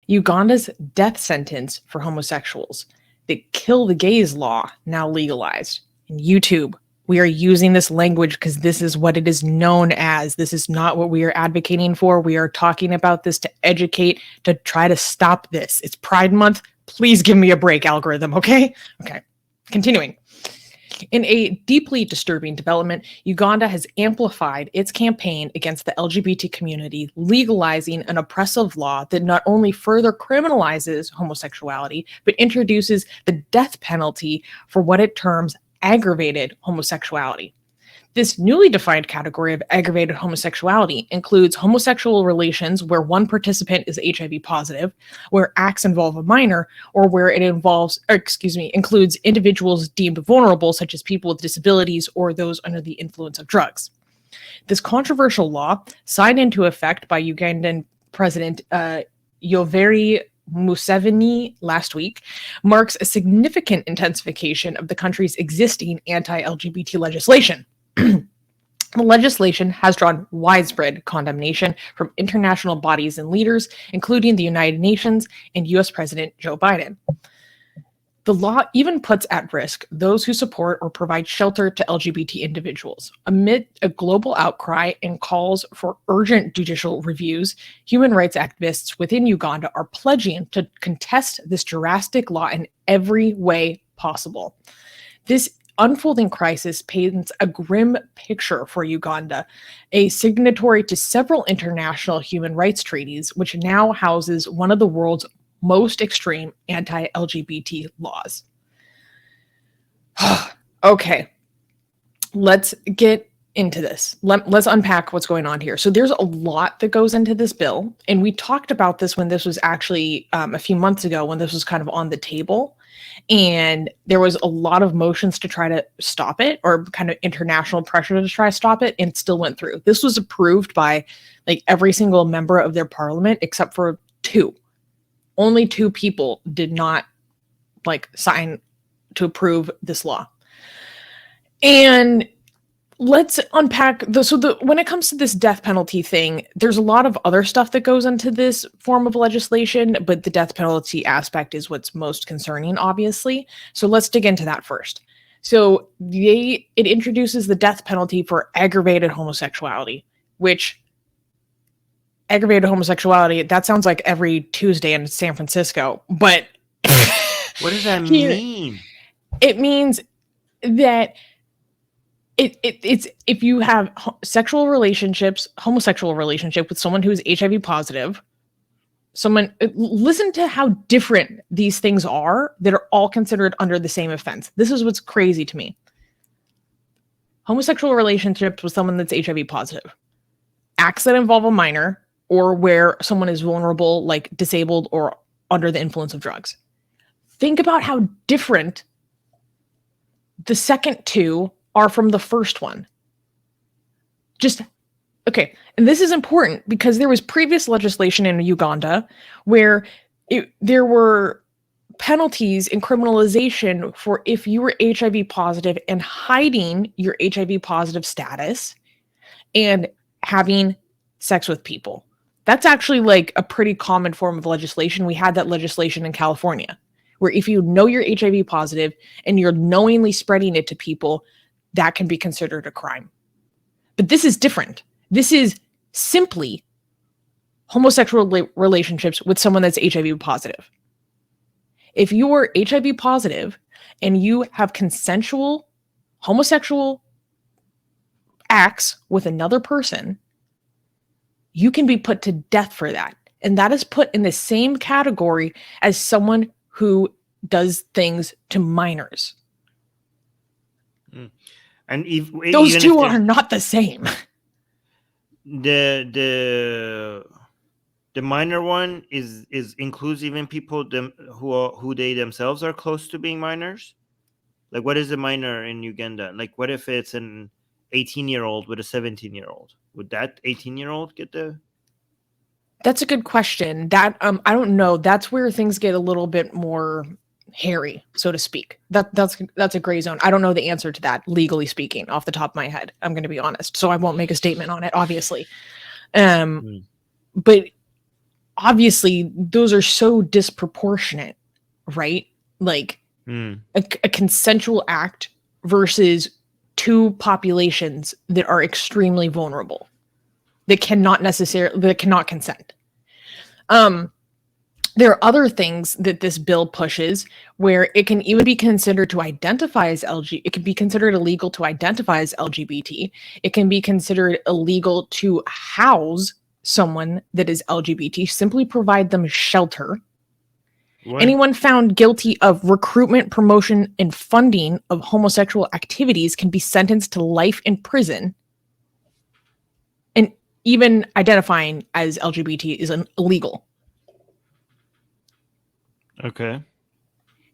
Uganda's death sentence for homosexuals. The kill the gays law now legalized. And YouTube, we are using this language because this is what it is known as. This is not what we are advocating for. We are talking about this to educate, to try to stop this. It's Pride Month. Please give me a break, algorithm, okay? Okay, continuing. In a deeply disturbing development, Uganda has amplified its campaign against the LGBT community, legalizing an oppressive law that not only further criminalizes homosexuality, but introduces the death penalty for what it terms aggravated homosexuality. This newly defined category of aggravated homosexuality includes homosexual relations where one participant is HIV positive, where acts involve a minor, or where it includes individuals deemed vulnerable, such as people with disabilities or those under the influence of drugs. This controversial law, signed into effect by Ugandan President Yoweri Museveni last week, marks a significant intensification of the country's existing anti-LGBT legislation. The legislation has drawn widespread condemnation from international bodies and leaders, including the United Nations and US President Joe Biden. The law even puts at risk those who support or provide shelter to LGBT individuals. Amid a global outcry and calls for urgent judicial reviews, human rights activists within Uganda are pledging to contest this drastic law in every way possible. This unfolding crisis paints a grim picture for Uganda, a signatory to several international human rights treaties, which now houses one of the world's most extreme anti-LGBT laws. Okay, let's get into this. Let's unpack what's going on here. So there's a lot that goes into this bill, and we talked about this when this was actually a few months ago when this was kind of on the table. And there was a lot of motions to try to stop it, or kind of international pressure to try to stop it, and it still went through. This was approved by like every single member of their parliament except for two. Only two people did not like sign to approve this law. And let's unpack when it comes to this death penalty thing, there's a lot of other stuff that goes into this form of legislation, but the death penalty aspect is what's most concerning, obviously. So let's dig into that first. So it introduces the death penalty for aggravated homosexuality, which aggravated homosexuality, that sounds like every Tuesday in San Francisco, but what does that mean? It means that it's if you have homosexual relationship with someone who is HIV positive, listen to how different these things are that are all considered under the same offense. This is what's crazy to me. Homosexual relationships with someone that's HIV positive, acts that involve a minor, or where someone is vulnerable, like disabled or under the influence of drugs. Think about how different the second two are from the first one. Okay, and this is important because there was previous legislation in Uganda where there were penalties and criminalization for if you were HIV positive and hiding your HIV positive status and having sex with people. That's actually like a pretty common form of legislation. We had that legislation in California, where if you know you're HIV positive and you're knowingly spreading it to people, that can be considered a crime. But this is different. This is simply homosexual relationships with someone that's HIV positive. If you are HIV positive and you have consensual homosexual acts with another person, you can be put to death for that. And that is put in the same category as someone who does things to minors. And those two are not the same. The minor one is includes even people who they themselves are close to being minors. Like, what is a minor in Uganda? Like, what if it's an 18-year-old with a 17-year-old? Would that 18-year-old get the? That's a good question. That I don't know. That's where things get a little bit more hairy, so to speak. That's a gray zone. I don't know the answer to that, legally speaking, off the top of my head. I'm going to be honest, so I won't make a statement on it, obviously. But obviously those are so disproportionate, right? Like a consensual act versus two populations that are extremely vulnerable, that cannot consent. There are other things that this bill pushes where it can even be considered to identify as it can be considered illegal to identify as LGBT. It can be considered illegal to house someone that is LGBT, simply provide them shelter. What? Anyone found guilty of recruitment, promotion, and funding of homosexual activities can be sentenced to life in prison. And even identifying as LGBT is illegal. Okay.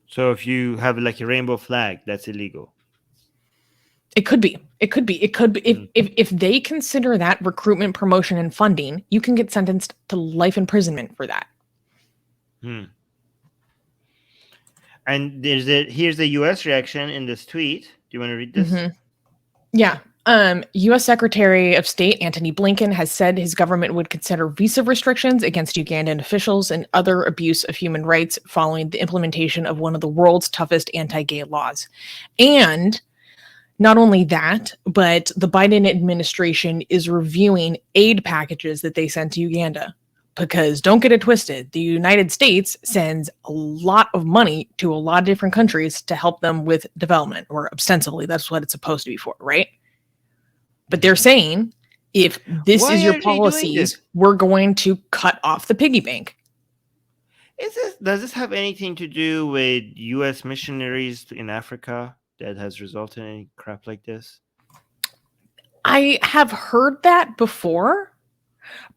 So if you have like a rainbow flag, that's illegal. It could be. If they consider that recruitment, promotion, and funding, you can get sentenced to life imprisonment for that. And here's the U.S. reaction in this tweet. Do you want to read this? Yeah. U.S. Secretary of State Antony Blinken has said his government would consider visa restrictions against Ugandan officials and other abuse of human rights following the implementation of one of the world's toughest anti-gay laws. And not only that, but the Biden administration is reviewing aid packages that they sent to Uganda. Because don't get it twisted, the United States sends a lot of money to a lot of different countries to help them with development, or ostensibly that's what it's supposed to be for, right? But they're saying, if this is your policies, we're going to cut off the piggy bank. Does this have anything to do with U.S. missionaries in Africa that has resulted in any crap like this? I have heard that before.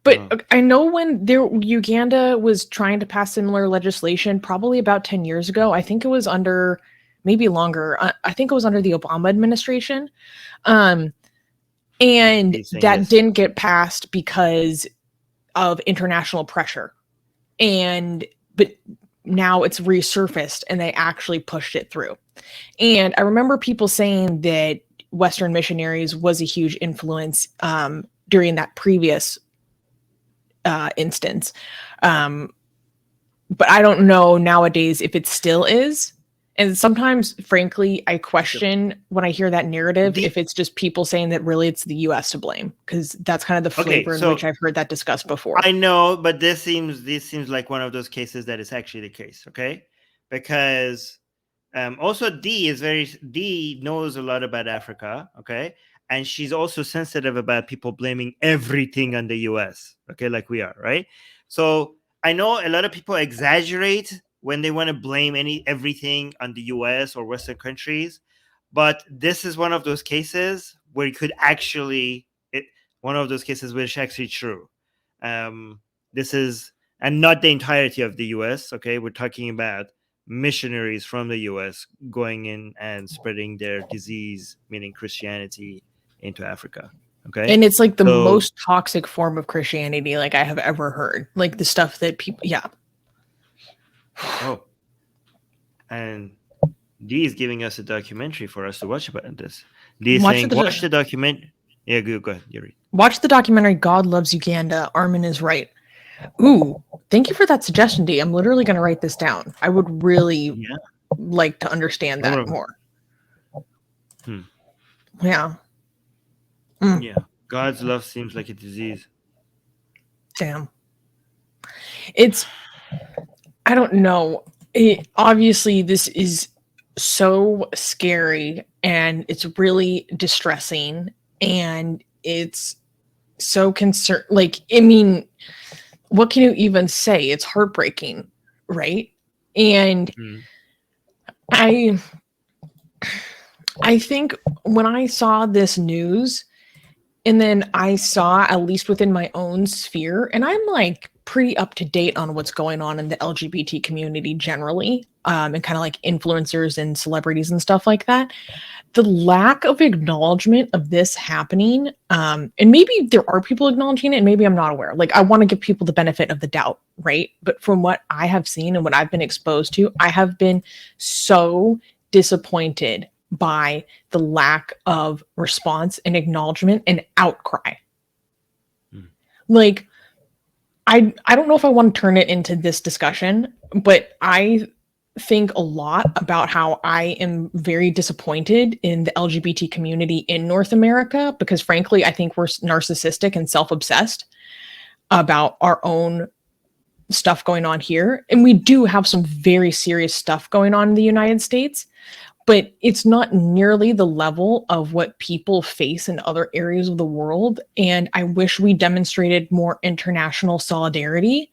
But I know when Uganda was trying to pass similar legislation, probably about 10 years ago. I think it was under, maybe longer. I think it was under the Obama administration. And that didn't get passed because of international pressure. But now it's resurfaced and they actually pushed it through. And I remember people saying that Western missionaries was a huge influence during that previous instance. But I don't know nowadays if it still is. And sometimes, frankly, I question when I hear that narrative if it's just people saying that really it's the U.S. to blame, because that's kind of the flavor in which I've heard that discussed before. I know, but this seems like one of those cases that is actually the case, okay? Because also D knows a lot about Africa, okay? And she's also sensitive about people blaming everything on the U.S., okay, like we are, right? So I know a lot of people exaggerate when they want to blame everything on the U.S. or Western countries, but this is one of those cases where it could actually, one of those cases where it's actually true. This is, and not the entirety of the U.S., okay? We're talking about missionaries from the U.S. going in and spreading their disease, meaning Christianity, into Africa. Okay. And it's like the most toxic form of Christianity like I have ever heard. Like the stuff that people Oh. And D is giving us a documentary for us to watch about this. D is saying, watch the document. Yeah, go ahead. You read. Watch the documentary God Loves Uganda, Armin is Right. Ooh, thank you for that suggestion, D. I'm literally going to write this down. I would really like to understand that more. Yeah. Yeah. God's love seems like a disease. Damn. I don't know. Obviously, this is so scary and it's really distressing and it's so concerned. Like, I mean, what can you even say? It's heartbreaking, right? And I think when I saw this news, and then I saw, at least within my own sphere, and I'm like pretty up to date on what's going on in the LGBT community generally, and kind of like influencers and celebrities and stuff like that. The lack of acknowledgement of this happening, and maybe there are people acknowledging it, and maybe I'm not aware. Like, I want to give people the benefit of the doubt, right? But from what I have seen and what I've been exposed to, I have been so disappointed by the lack of response and acknowledgement and outcry. Like, I don't know if I want to turn it into this discussion, but I think a lot about how I am very disappointed in the LGBT community in North America because, frankly, I think we're narcissistic and self obsessed about our own stuff going on here. And we do have some very serious stuff going on in the United States, but it's not nearly the level of what people face in other areas of the world. And I wish we demonstrated more international solidarity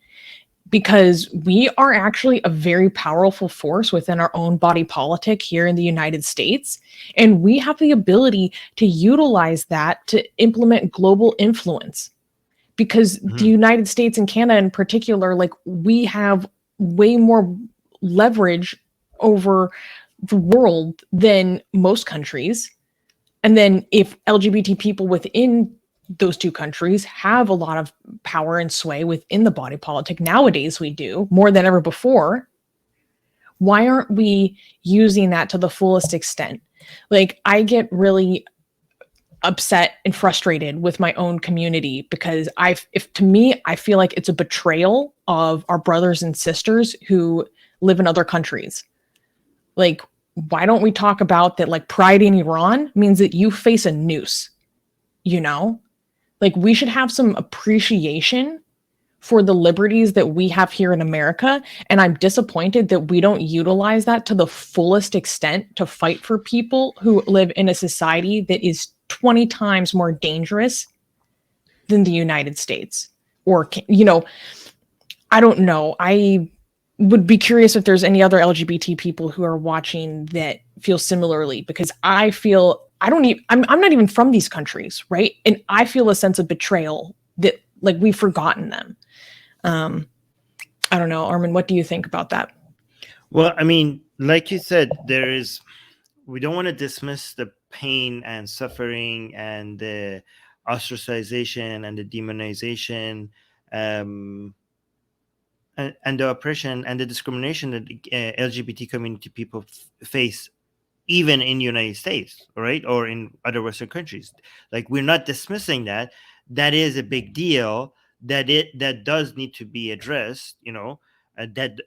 because we are actually a very powerful force within our own body politic here in the United States. And we have the ability to utilize that to implement global influence because the United States and Canada in particular, like we have way more leverage over the world than most countries. And then if LGBT people within those two countries have a lot of power and sway within the body politic, nowadays we do more than ever before, why aren't we using that to the fullest extent? Like I get really upset and frustrated with my own community because if to me, I feel like it's a betrayal of our brothers and sisters who live in other countries. Like, why don't we talk about that? Like, pride in Iran means that you face a noose, you know? Like, we should have some appreciation for the liberties that we have here in America. And I'm disappointed that we don't utilize that to the fullest extent to fight for people who live in a society that is 20 times more dangerous than the United States. Or, you know, I don't know. I would be curious if there's any other LGBT people who are watching that feel similarly, because I feel I'm not even from these countries, right? And I feel a sense of betrayal that like we've forgotten them. I don't know, Armin, what do you think about that? Well, I mean, like you said, we don't want to dismiss the pain and suffering and the ostracization and the demonization and the oppression and the discrimination that LGBT community people face, even in the United States, right, or in other Western countries. Like, we're not dismissing that. That is a big deal. That does need to be addressed. That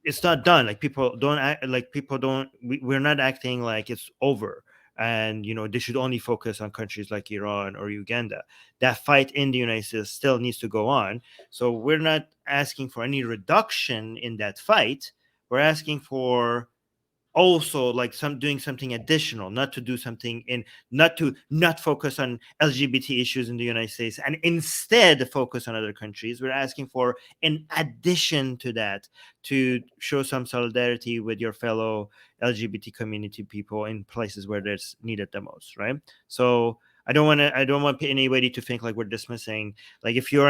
it's not done. Like, people don't act like people don't. We're not acting like it's over. And they should only focus on countries like Iran or Uganda. That fight in the United States still needs to go on. So we're not asking for any reduction in that fight. We're asking for also like doing something additional, not to do something not focus on LGBT issues in the United States and instead focus on other countries. We're asking for, in addition to that, to show some solidarity with your fellow LGBT community people in places where it's needed the most, right? So I don't want anybody to think like we're dismissing, like, if you're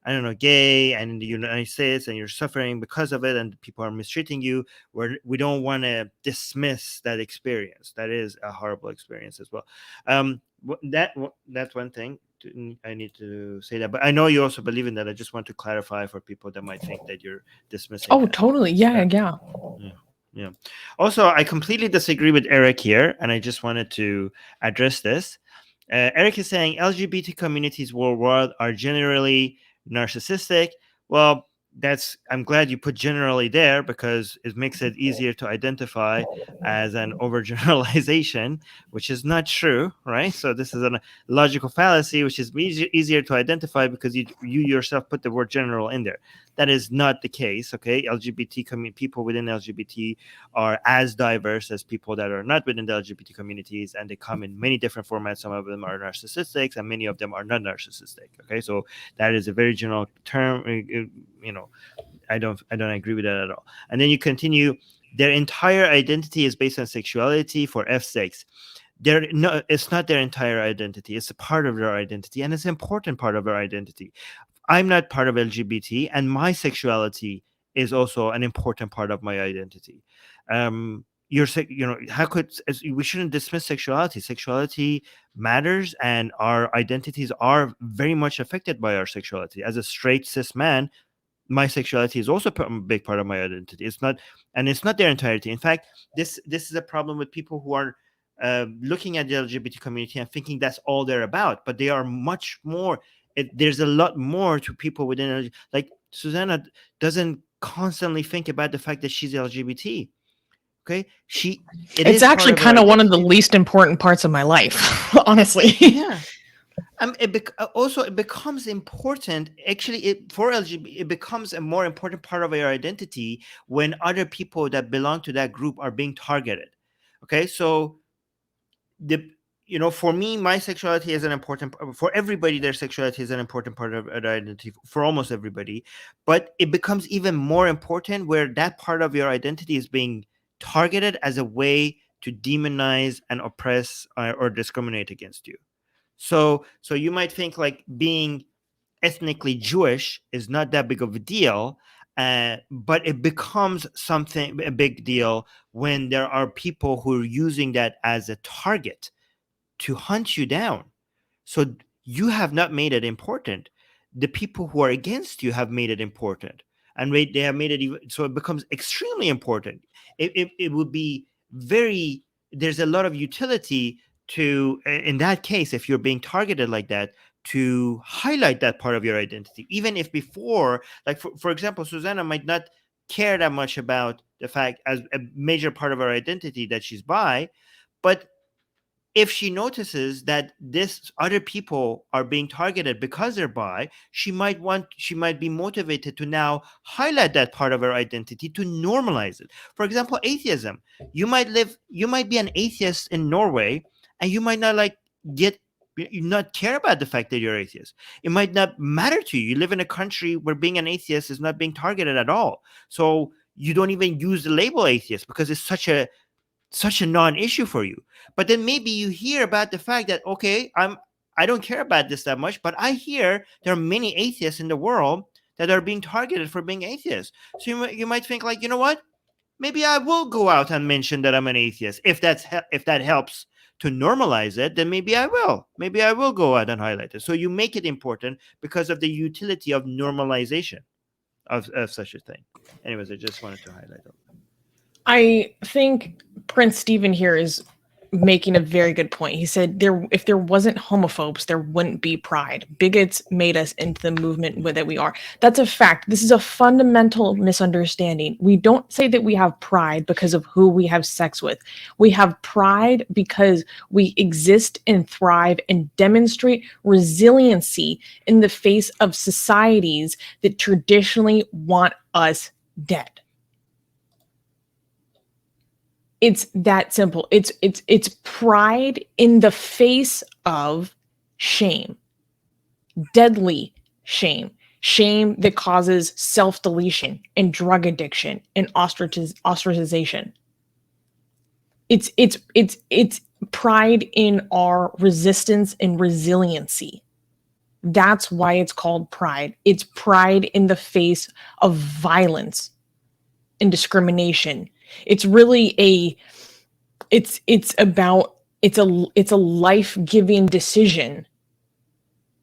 I don't know, gay and in the United States and you're suffering because of it and people are mistreating you, we don't want to dismiss that experience. That is a horrible experience as well. That's one thing I need to say that. But I know you also believe in that. I just want to clarify for people that might think that you're dismissing. Oh, totally. Yeah. Yeah. Also, I completely disagree with Eric here, and I just wanted to address this. Eric is saying LGBT communities worldwide are generally narcissistic. Well, I'm glad you put generally there, because it makes it easier to identify as an overgeneralization, which is not true, right? So this is a logical fallacy, which is easier to identify because you yourself put the word general in there. That is not the case. Okay, people within LGBT are as diverse as people that are not within the LGBT communities, and they come in many different formats. Some of them are narcissistic, and many of them are not narcissistic. Okay, so that is a very general term. I don't agree with that at all. And then you continue. Their entire identity is based on sexuality for F's sakes. It's not their entire identity. It's a part of their identity, and it's an important part of their identity. I'm not part of LGBT, and my sexuality is also an important part of my identity. We shouldn't dismiss sexuality. Sexuality matters, and our identities are very much affected by our sexuality. As a straight cis man, my sexuality is also a big part of my identity. It's not their entirety. In fact, this is a problem with people who are looking at the LGBT community and thinking that's all they're about, but they are much more there's a lot more to people within, like Susanna doesn't constantly think about the fact that she's LGBT. Okay, it's actually kind of one of the least important parts of my life, honestly. Yeah. Also, it becomes important. Actually, for LGBT, it becomes a more important part of your identity when other people that belong to that group are being targeted. Okay, so for me, my sexuality is an important, for everybody, their sexuality is an important part of their identity, for almost everybody. But it becomes even more important where that part of your identity is being targeted as a way to demonize and oppress or discriminate against you. So you might think like being ethnically Jewish is not that big of a deal, but it becomes a big deal when there are people who are using that as a target to hunt you down. So you have not made it important. The people who are against you have made it important, and they have made it so it becomes extremely important. It would be very, there's a lot of utility to, in that case, if you're being targeted like that, to highlight that part of your identity, even if before, like for example, Susanna might not care that much about the fact as a major part of her identity that she's bi, but if she notices that this other people are being targeted because they're bi, she might be motivated to now highlight that part of her identity to normalize it. For example, atheism. You might be an atheist in Norway, and you might not not care about the fact that you're atheist. It might not matter to you. You live in a country where being an atheist is not being targeted at all. So you don't even use the label atheist because it's such a non-issue for you. But then maybe you hear about the fact that, okay, I don't care about this that much, but I hear there are many atheists in the world that are being targeted for being atheists. So you might think like, you know what? Maybe I will go out and mention that I'm an atheist. If that helps to normalize it, then maybe I will. Maybe I will go out and highlight it. So you make it important because of the utility of normalization of such a thing. Anyways, I just wanted to highlight that. I think Prince Stephen here is making a very good point. He said if there wasn't homophobes, there wouldn't be pride. Bigots made us into the movement that we are. That's a fact. This is a fundamental misunderstanding. We don't say that we have pride because of who we have sex with. We have pride because we exist and thrive and demonstrate resiliency in the face of societies that traditionally want us dead. It's that simple. It's pride in the face of shame, deadly shame that causes self-deletion and drug addiction and ostracization. It's pride in our resistance and resiliency. That's why it's called pride. It's pride in the face of violence and discrimination. It's really it's a life-giving decision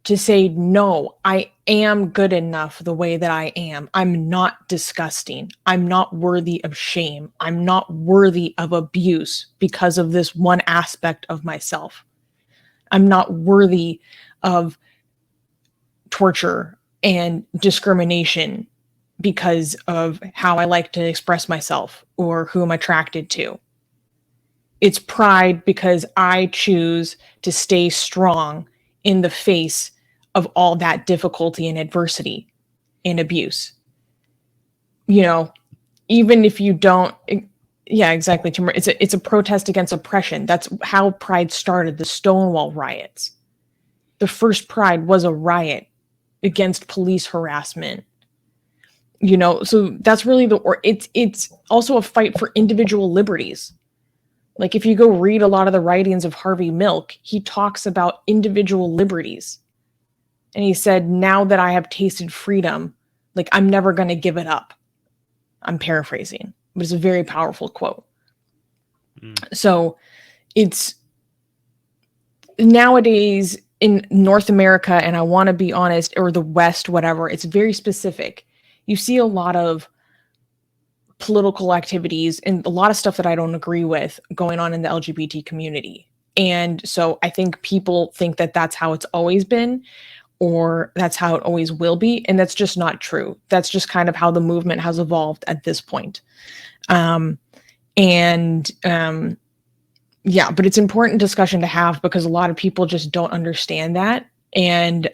to say, no, I am good enough the way that I am. I'm not disgusting. I'm not worthy of shame. I'm not worthy of abuse because of this one aspect of myself. I'm not worthy of torture and discrimination because of how I like to express myself or who I'm attracted to. It's pride because I choose to stay strong in the face of all that difficulty and adversity and abuse. You know, even if you don't, yeah, exactly, Timur. It's a protest against oppression. That's how pride started, the Stonewall riots. The first pride was a riot against police harassment. You know, so that's really it's also a fight for individual liberties. Like if you go read a lot of the writings of Harvey Milk, he talks about individual liberties. And he said, now that I have tasted freedom, like I'm never going to give it up. I'm paraphrasing, but it's a very powerful quote. So it's nowadays in North America, and I want to be honest, or the West, whatever, it's very specific. You see a lot of political activities and a lot of stuff that I don't agree with going on in the LGBT community. And so I think people think that that's how it's always been. or that's how it always will be. And that's just not true. That's just kind of how the movement has evolved at this point. Yeah, but it's important discussion to have because a lot of people just don't understand that. And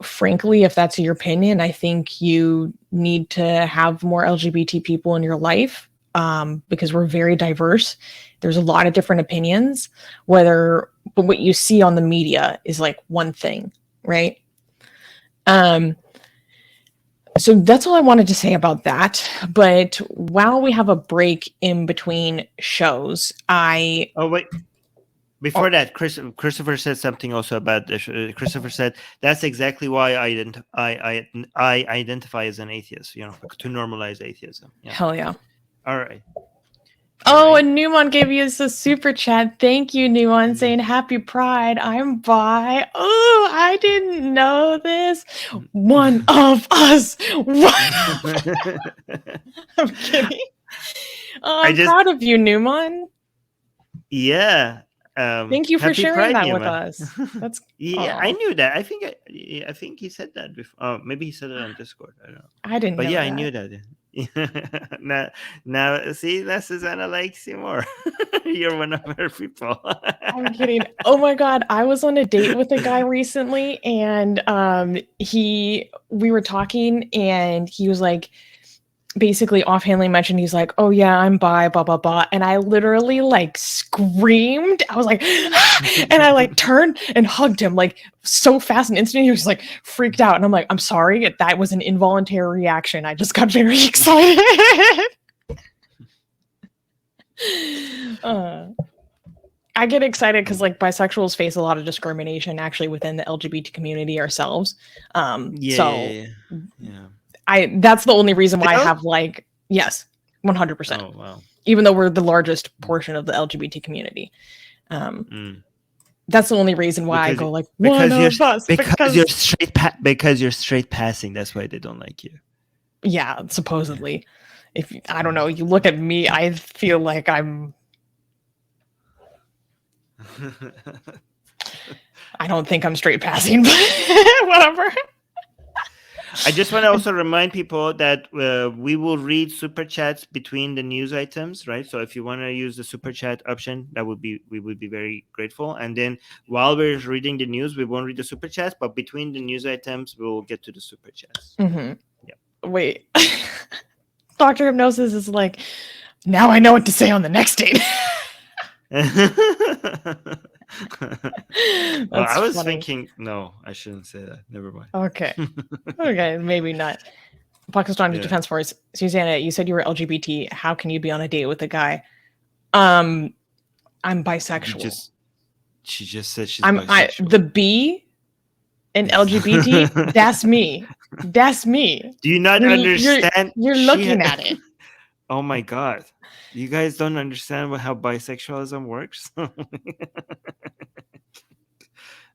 frankly, if that's your opinion, I think you need to have more LGBT people in your life because we're very diverse. There's a lot of different opinions, but what you see on the media is like one thing, right? So that's all I wanted to say about that. But while we have a break in between shows, Oh, wait. Before that, Christopher said something also about this. Christopher said that's exactly why I identify as an atheist. You know, to normalize atheism. Yeah. Hell yeah! All right. And Newman gave you a super chat. Thank you, Newman, saying happy Pride. I'm bi. Oh, I didn't know this. One of us. I'm kidding. I'm proud of you, Newman. Yeah. Thank you for sharing that with us. That's I knew that. I think he said that before. Maybe he said it on Discord. I don't know. I didn't know that. I knew that. now see, Susanna likes you more. You're one of her people. I'm kidding. Oh my god, I was on a date with a guy recently, and we were talking, and he was like, basically offhandedly mentioned, he's like, oh yeah, I'm bi, blah blah blah, and I literally like screamed. I was like ah! And I like turned and hugged him like so fast and instantly. He was like freaked out, and I'm like, I'm sorry, that was an involuntary reaction. I just got very excited. I get excited because like bisexuals face a lot of discrimination actually within the LGBT community ourselves. Yeah. That's the only reason why I have like, yes, 100%. Oh, wow. Even though we're the largest portion of the LGBT community. That's the only reason why I go like, because you're straight passing. That's why they don't like you. Yeah, supposedly. If I don't know, you look at me, I feel like I'm. I don't think I'm straight passing, but whatever. I just want to also remind people that we will read super chats between the news items, right? So if you want to use the super chat option, we would be very grateful. And then while we're reading the news, we won't read the super chats, but between the news items, we'll get to the super chats. Mm-hmm. Yeah. Wait, Dr. Hypnosis is like, now I know what to say on the next date. Well, I was thinking, no, I shouldn't say that. Never mind. Okay, maybe not. Pakistani Defense Force, Susanna, you said you were LGBT. How can you be on a date with a guy? I'm bisexual. She just said she's bisexual. The B in LGBT. That's me. That's me. Do you not understand? You're looking at it. Oh my god. You guys don't understand how bisexualism works?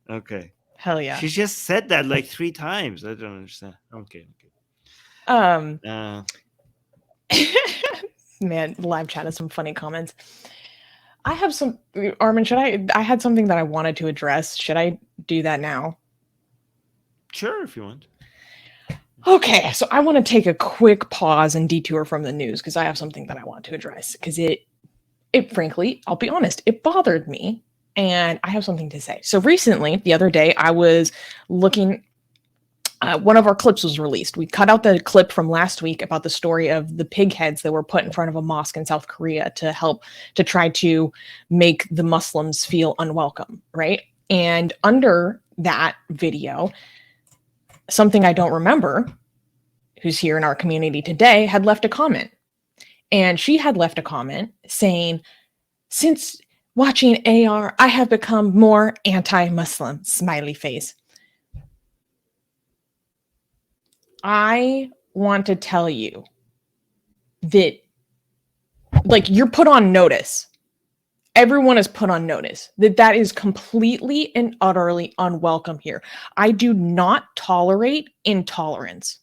Okay. Hell yeah. She just said that like 3 times. I don't understand. Okay. Man, live chat has some funny comments. I have some, Armin, I had something that I wanted to address. Should I do that now? Sure, if you want. Okay, so I want to take a quick pause and detour from the news because I have something that I want to address because it frankly, I'll be honest, it bothered me and I have something to say. So recently, the other day, I was looking, one of our clips was released. We cut out the clip from last week about the story of the pig heads that were put in front of a mosque in South Korea to try to make the Muslims feel unwelcome, right? And under that video, something I don't remember, who's here in our community today, had left a comment. And she had left a comment saying, since watching AR, I have become more anti-Muslim, smiley face. I want to tell you that, like, you're put on notice. Everyone is put on notice that is completely and utterly unwelcome here. I do not tolerate intolerance.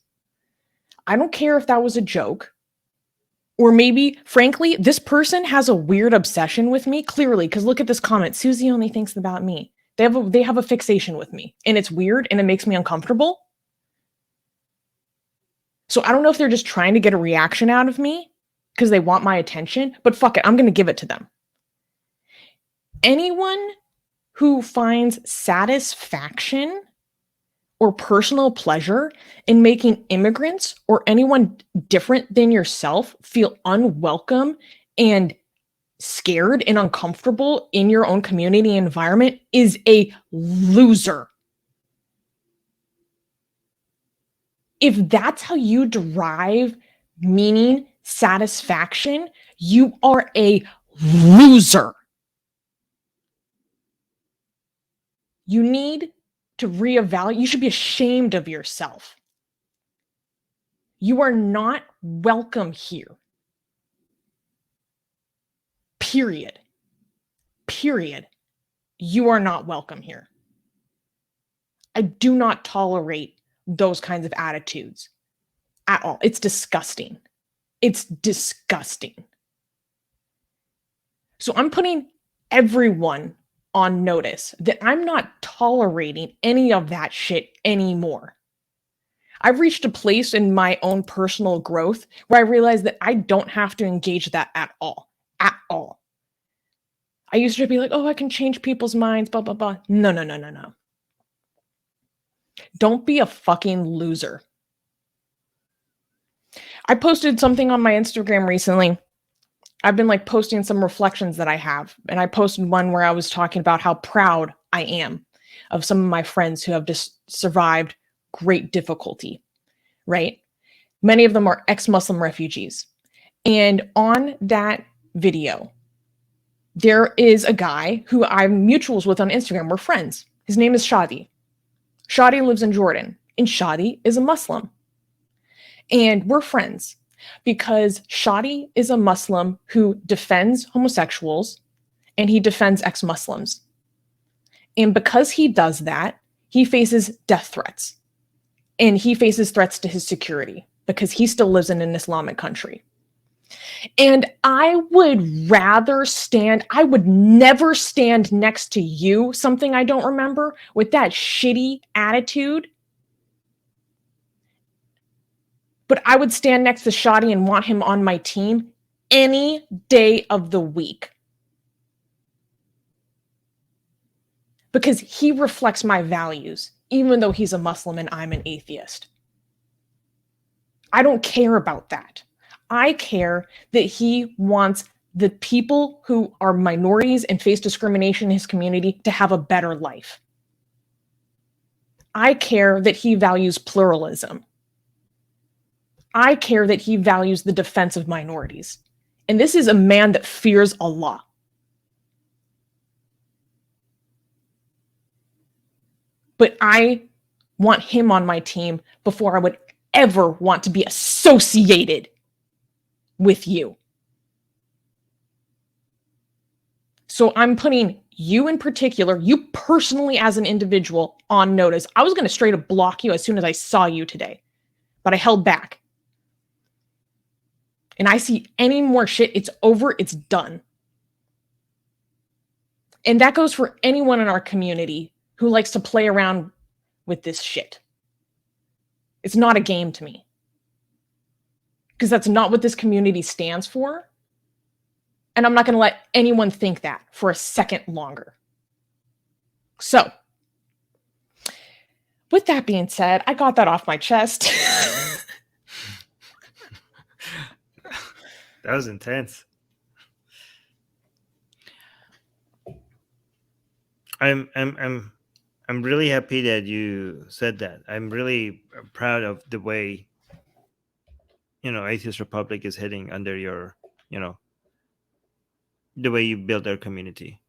I don't care if that was a joke. Or maybe, frankly, this person has a weird obsession with me, clearly, because look at this comment. Susie only thinks about me. They have a fixation with me, and it's weird and it makes me uncomfortable. So I don't know if they're just trying to get a reaction out of me because they want my attention, but fuck it, I'm going to give it to them. Anyone who finds satisfaction or personal pleasure in making immigrants or anyone different than yourself feel unwelcome and scared and uncomfortable in your own community environment is a loser. If that's how you derive meaning, satisfaction, you are a loser. You need to reevaluate. You should be ashamed of yourself. You are not welcome here. Period. Period. You are not welcome here. I do not tolerate those kinds of attitudes at all. It's disgusting. It's disgusting. So I'm putting everyone on notice that I'm not tolerating any of that shit anymore. I've reached a place in my own personal growth where I realize that I don't have to engage that at all. At all. I used to be like, oh, I can change people's minds, blah, blah, blah. No. Don't be a fucking loser. I posted something on my Instagram recently. I've been like posting some reflections that I have. And I posted one where I was talking about how proud I am of some of my friends who have just survived great difficulty, right? Many of them are ex-Muslim refugees. And on that video, there is a guy who I'm mutuals with on Instagram. We're friends. His name is Shadi. Shadi lives in Jordan, and Shadi is a Muslim. And we're friends because Shadi is a Muslim who defends homosexuals and he defends ex-Muslims. And because he does that, he faces death threats. And he faces threats to his security because he still lives in an Islamic country. And I would never stand next to you, something I don't remember, with that shitty attitude. But I would stand next to Shadi and want him on my team any day of the week. Because he reflects my values, even though he's a Muslim and I'm an atheist. I don't care about that. I care that he wants the people who are minorities and face discrimination in his community to have a better life. I care that he values pluralism. I care that he values the defense of minorities. And this is a man that fears Allah. But I want him on my team before I would ever want to be associated with you. So I'm putting you in particular, you personally as an individual, on notice. I was going to straight up block you as soon as I saw you today, but I held back. And I see any more shit, it's over, it's done. And that goes for anyone in our community who likes to play around with this shit. It's not a game to me. Because that's not what this community stands for. And I'm not going to let anyone think that for a second longer. So, with that being said, I got that off my chest. That was intense. I'm really happy that you said that. I'm really proud of the way, Atheist Republic is heading under your, the way you build our community.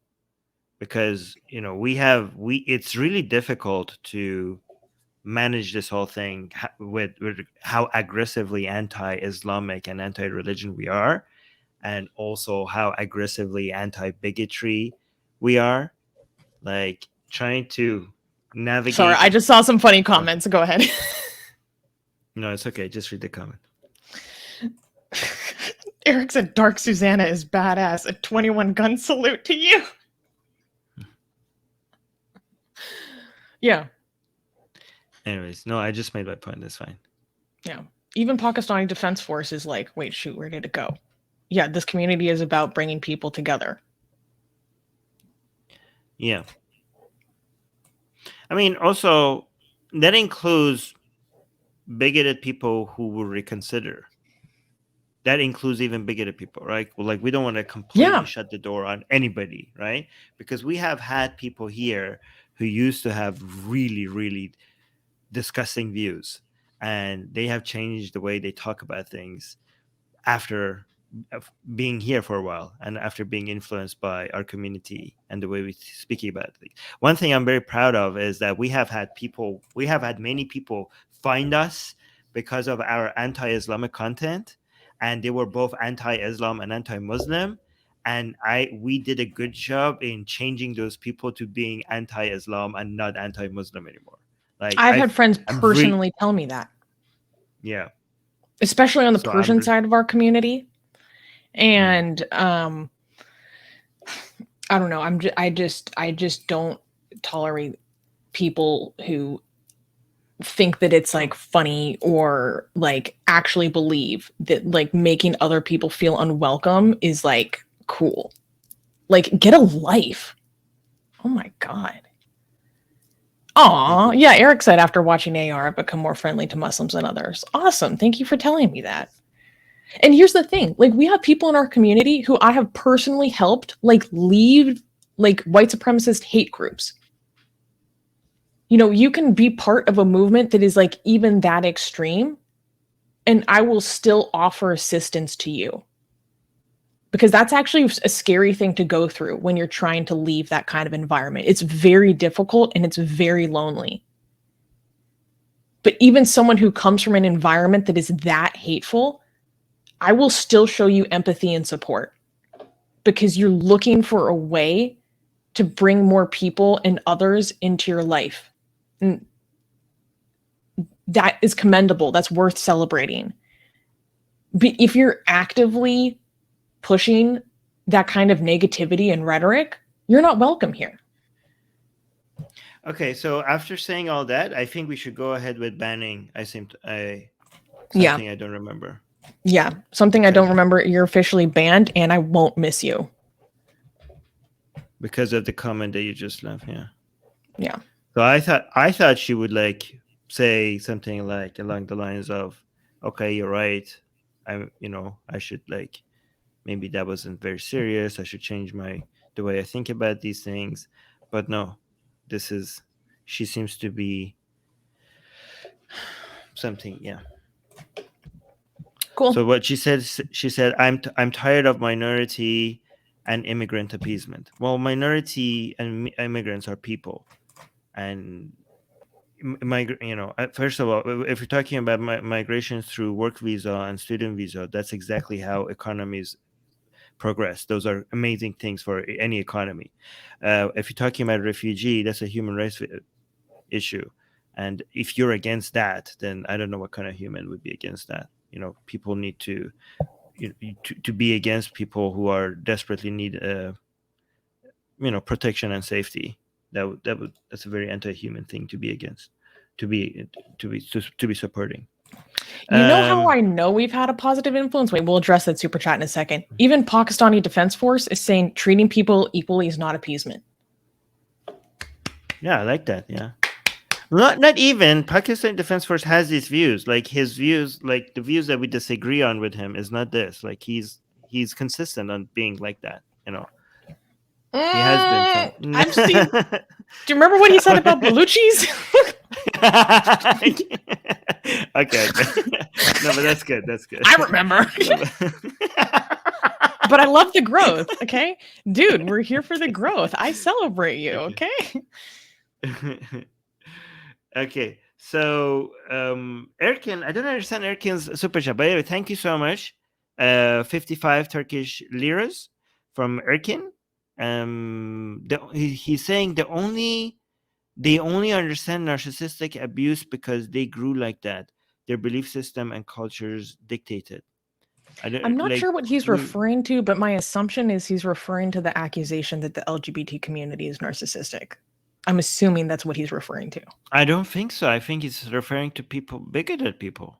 Because, it's really difficult to manage this whole thing with how aggressively anti-Islamic and anti-religion we are, and also how aggressively anti-bigotry we are. Like, trying to navigate. Sorry, I just saw some funny comments. Go ahead. No, it's okay. Just read the comment. Eric said, Dark Susanna is badass. A 21 gun salute to you. Yeah. Anyways, no, I just made my point. That's fine. Yeah. Even Pakistani Defense Force is like, wait, shoot, where did it go? Yeah, this community is about bringing people together. Yeah. I mean, also, that includes bigoted people who will reconsider. That includes even bigoted people, right? Well, like, we don't want to completely Yeah. shut the door on anybody, right? Because we have had people here who used to have really, really disgusting views, and they have changed the way they talk about things after being here for a while and after being influenced by our community and the way we speak about things. One thing I'm very proud of is that we have had many people find us because of our anti-Islamic content, and they were both anti-Islam and anti-Muslim, and we did a good job in changing those people to being anti-Islam and not anti-Muslim anymore. Like, I've had friends I'm personally tell me that, yeah. especially on the So I'm Persian side of our community. And I don't know. I just don't tolerate people who think that it's like funny or like actually believe that like making other people feel unwelcome is like cool. Like, get a life. Oh my God. Aw, yeah, Eric said after watching AR, I've become more friendly to Muslims than others. Awesome. Thank you for telling me that. And here's the thing, like, we have people in our community who I have personally helped like leave like white supremacist hate groups. You know, you can be part of a movement that is like even that extreme, and I will still offer assistance to you. Because that's actually a scary thing to go through when you're trying to leave that kind of environment. It's very difficult and it's very lonely. But even someone who comes from an environment that is that hateful, I will still show you empathy and support because you're looking for a way to bring more people and others into your life. And that is commendable. That's worth celebrating. But if you're actively pushing that kind of negativity and rhetoric, you're not welcome here. Okay, so after saying all that, I think we should go ahead with banning. Something I don't remember. Yeah, something I don't remember. You're officially banned, and I won't miss you because of the comment that you just left. Yeah. Yeah. So I thought she would like say something like along the lines of, "Okay, you're right. I should like maybe that wasn't very serious. I should change the way I think about these things." But no, she seems to be something. Yeah. Cool. So what she said, I'm tired of minority and immigrant appeasement. Well, minority and immigrants are people, and first of all, if you're talking about migration through work visa and student visa, that's exactly how economies progress. Those are amazing things for any economy. If you're talking about refugee, that's a human rights issue, and if you're against that, then I don't know what kind of human would be against that. People need to be against people who are desperately need protection and safety. That's a very anti-human thing to be against, to be supporting. You know how I know we've had a positive influence? Wait, we'll address that super chat in a second. Even Pakistani Defense Force is saying treating people equally is not appeasement. Yeah, I like that. Yeah. Not even Pakistan Defense Force has these views. Like, his views, like the views that we disagree on with him, is not this. Like, he's consistent on being like that. He has been. I've seen. Do you remember what he said about Baluchis? Okay. No, but that's good. That's good. I remember. But I love the growth. Okay, dude, we're here for the growth. I celebrate you. Okay. Okay. So, Erkin, I don't understand Erkin's super chat, but anyway, thank you so much. 55 Turkish liras from Erkin. He's saying they only understand narcissistic abuse because they grew like that. Their belief system and cultures dictated. I'm not sure what he's referring to, but my assumption is he's referring to the accusation that the LGBT community is narcissistic. I'm assuming that's what he's referring to. I don't think so. I think he's referring to people, bigoted people.